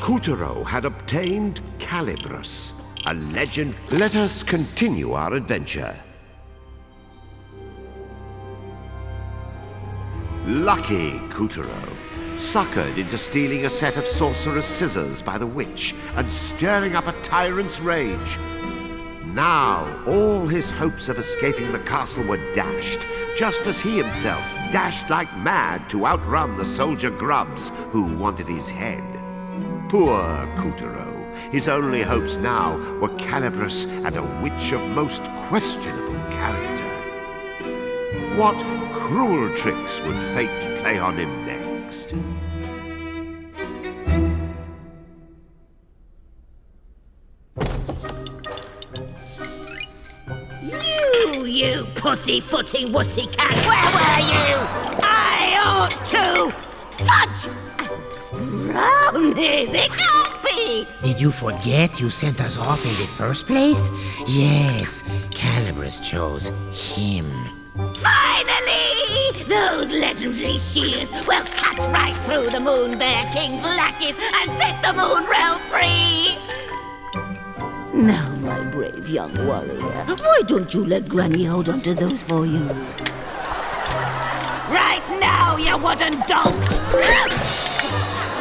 Kuturo had obtained Calibrus, a legend. Let us continue our adventure. Lucky Kuturo, suckered into stealing a set of sorcerer's scissors by the witch and stirring up a tyrant's rage. Now all his hopes of escaping the castle were dashed, just as he himself dashed like mad to outrun the soldier grubs who wanted his head. Poor Kuturo. His only hopes now were Calibrus and a witch of most questionable character. What cruel tricks would fate play on him next? You pussy-footing wussy cat! Where were you? I ought to fudge! Brownies, it can't be! Did you forget you sent us off in the first place? Yes, Calibrus chose him. Finally! Those legendary shears will cut right through the Moon Bear King's lackeys and set the Moon Realm free! Now, my brave young warrior, why don't you let Granny hold onto those for you? Right now, you wooden dolt!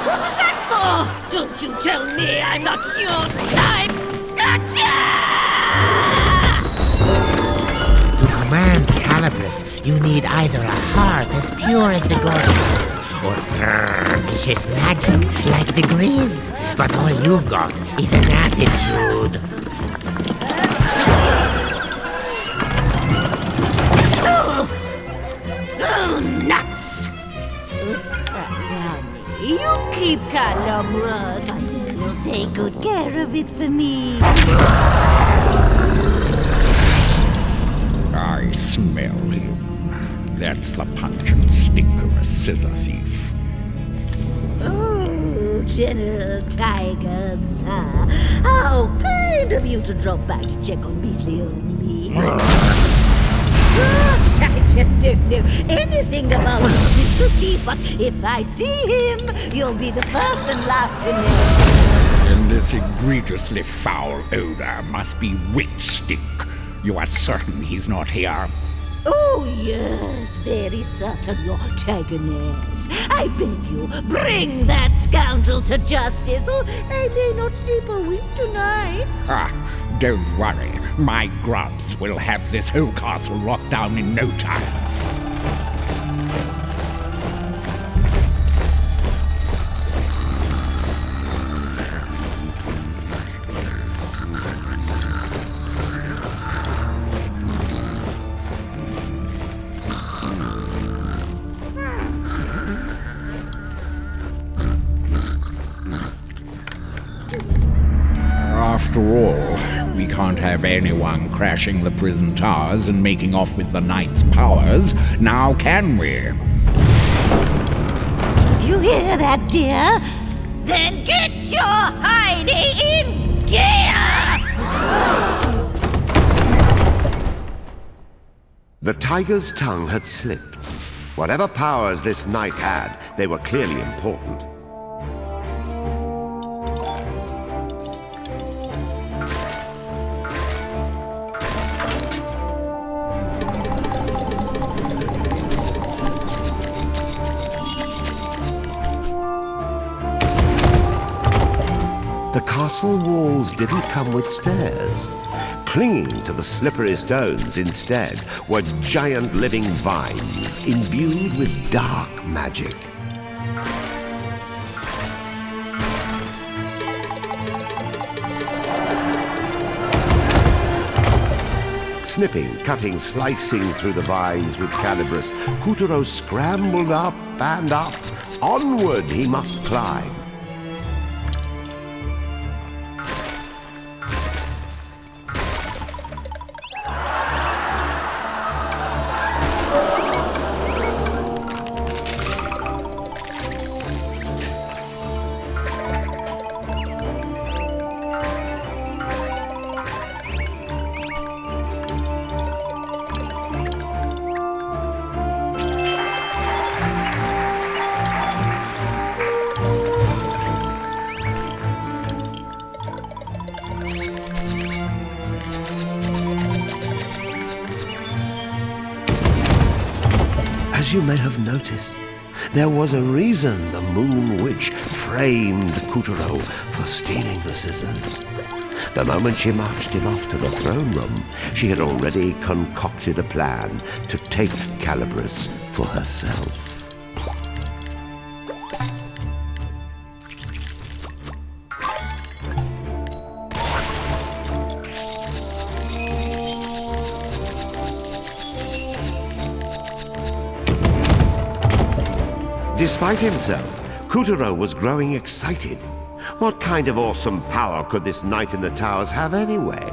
What was that for? Don't you tell me I'm not your type! Gotcha! To command Calibrus, you need either a heart as pure as the goddesses, or vicious magic like the Grizz. But all you've got is an attitude. Oh, nuts! Danny, you keep Calibrus. I know you'll take good care of it for me. I smell him. That's the punch and stink of a scissor thief. Oh, General Tiger, sir. How kind of you to drop by to check on measly old me. Gosh, I just don't know anything about Mr. Thief, but if I see him, you'll be the first and last to know. And this egregiously foul odor must be witch stink. You are certain he's not here? Oh, yes, very certain, your Tigeress. I beg you, bring that scoundrel to justice, or I may not sleep a wink tonight. Don't worry. My grubs will have this whole castle locked down in no time. After all, we can't have anyone crashing the prison towers and making off with the knight's powers, now can we? You hear that, dear? Then get your Heidi in gear! The tiger's tongue had slipped. Whatever powers this knight had, they were clearly important. The castle walls didn't come with stairs. Clinging to the slippery stones instead were giant living vines imbued with dark magic. Snipping, cutting, slicing through the vines with Calibrus, Kuturo scrambled up and up. Onward he must climb. As you may have noticed, there was a reason the Moon Witch framed Kuturo for stealing the scissors. The moment she marched him off to the throne room, she had already concocted a plan to take Calibris for herself. Despite himself, Kuturo was growing excited. What kind of awesome power could this knight in the towers have anyway?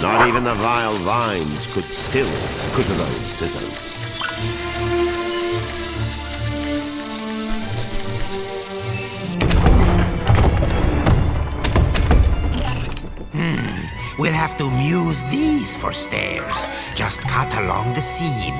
Not even the vile vines could still Kuturo's scissors. We'll have to use these for stairs. Just cut along the seam.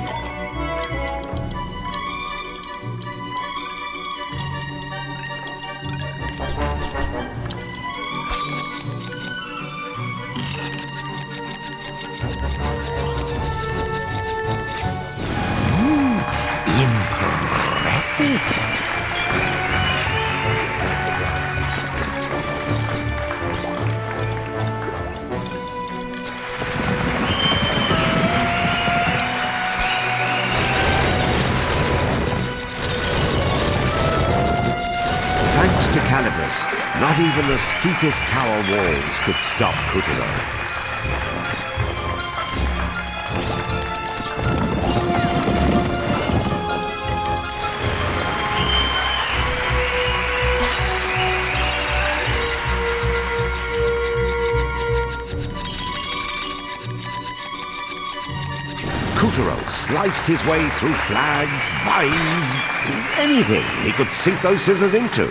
Impressive. Thanks to Calibris, not even the steepest tower walls could stop Kuturo. Kuturo sliced his way through flags, vines, anything he could sink those scissors into.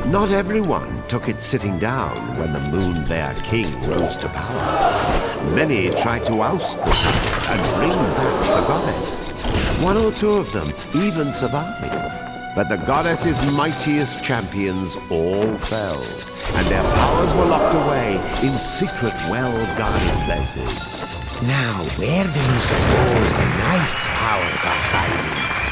Not everyone took it sitting down when the Moon Bear King rose to power. Many tried to oust the king and bring back the goddess. One or two of them even survived. But the goddess's mightiest champions all fell, and their powers were locked away in secret, well-guarded places. Now, where do you suppose the knight's powers are hiding?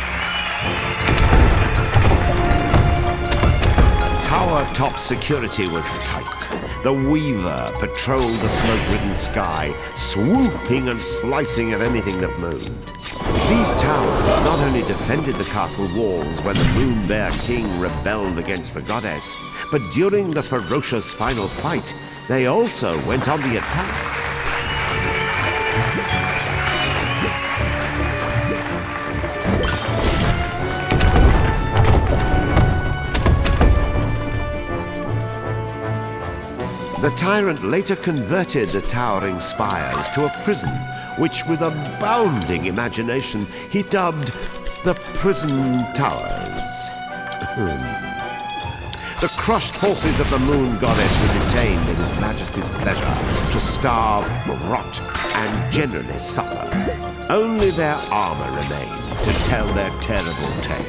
Tower-top security was tight. The Weaver patrolled the smoke-ridden sky, swooping and slicing at anything that moved. These towers not only defended the castle walls when the Moon Bear King rebelled against the goddess, but during the ferocious final fight, they also went on the attack. The tyrant later converted the towering spires to a prison, which with abounding imagination he dubbed the Prison Towers. The crushed forces of the Moon Goddess were detained at His Majesty's pleasure to starve, rot, and generally suffer. Only their armor remained to tell their terrible tale.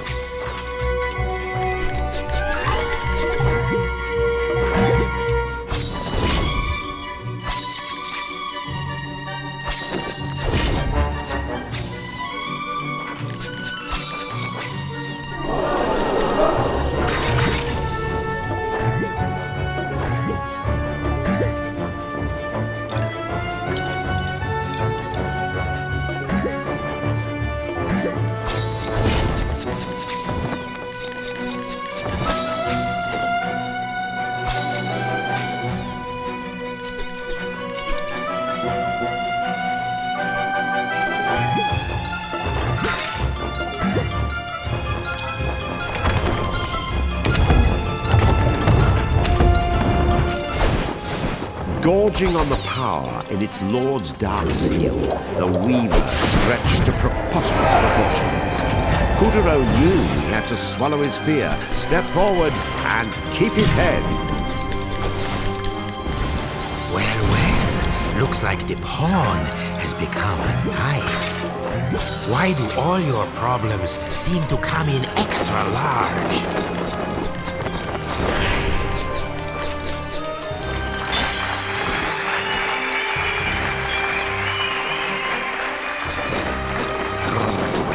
Gorging on the power in its lord's dark seal, the Weaver stretched to preposterous proportions. Puppeteer knew he had to swallow his fear, step forward, and keep his head. Well, looks like the pawn has become a knight. Why do all your problems seem to come in extra large?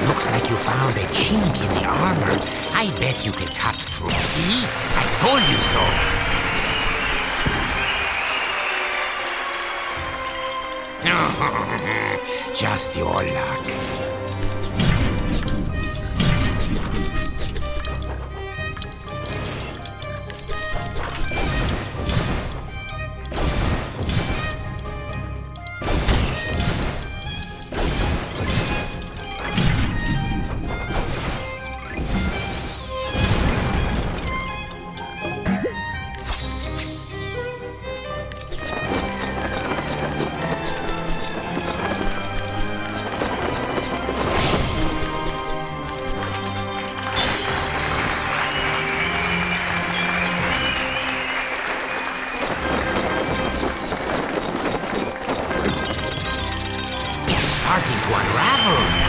Looks like you found a chink in the armor. I bet you can cut through. See? I told you so. Just your luck. Starting to unravel.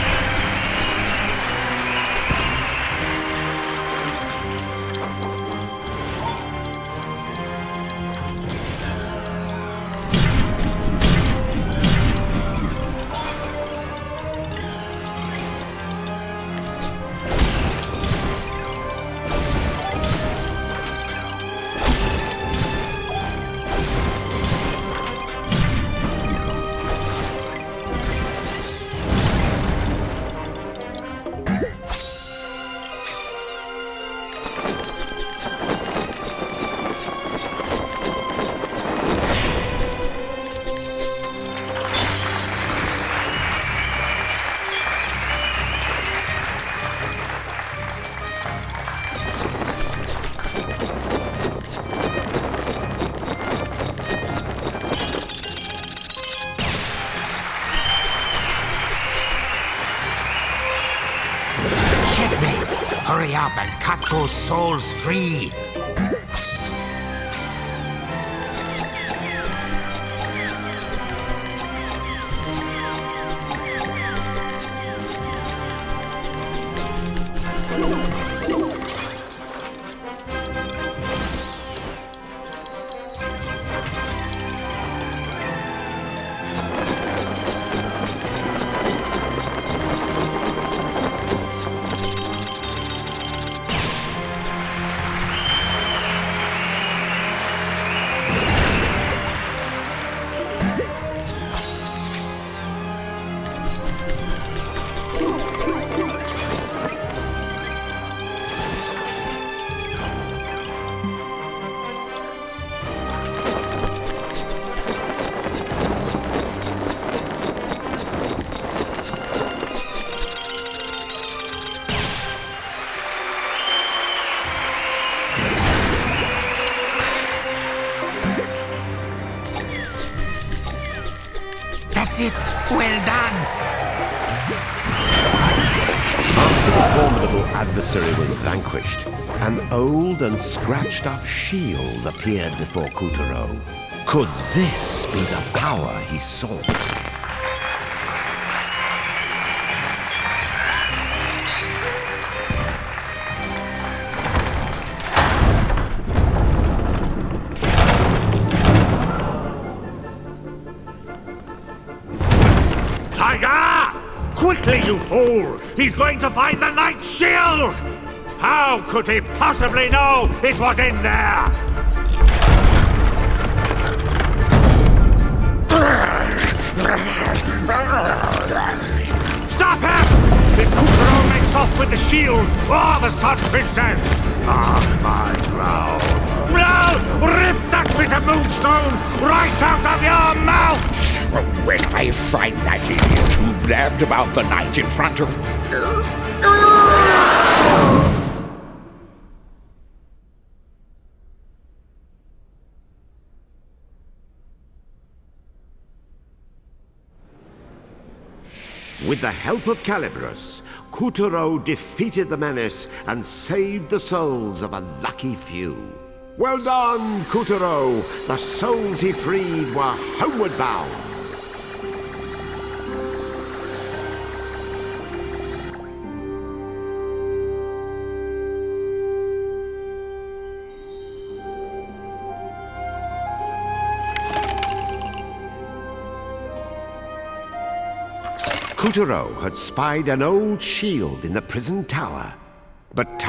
Checkmate! Hurry up and cut those souls free! it. Well done. After the formidable adversary was vanquished, an old and scratched-up shield appeared before Kuturo. Could this be the power he sought? Tiger! Quickly, you fool! He's going to find the Knight's shield! How could he possibly know it was in there? Stop him! If Kuturo makes off with the shield or the Sun Princess, mark my growl. No! Rip that bit of moonstone right out of your mouth! When I find that idiot who blabbed about the night in front of... With the help of Calibros, Kuturo defeated the menace and saved the souls of a lucky few. Well done, Kuturo! The souls he freed were homeward bound. Kuturo had spied an old shield in the prison tower, but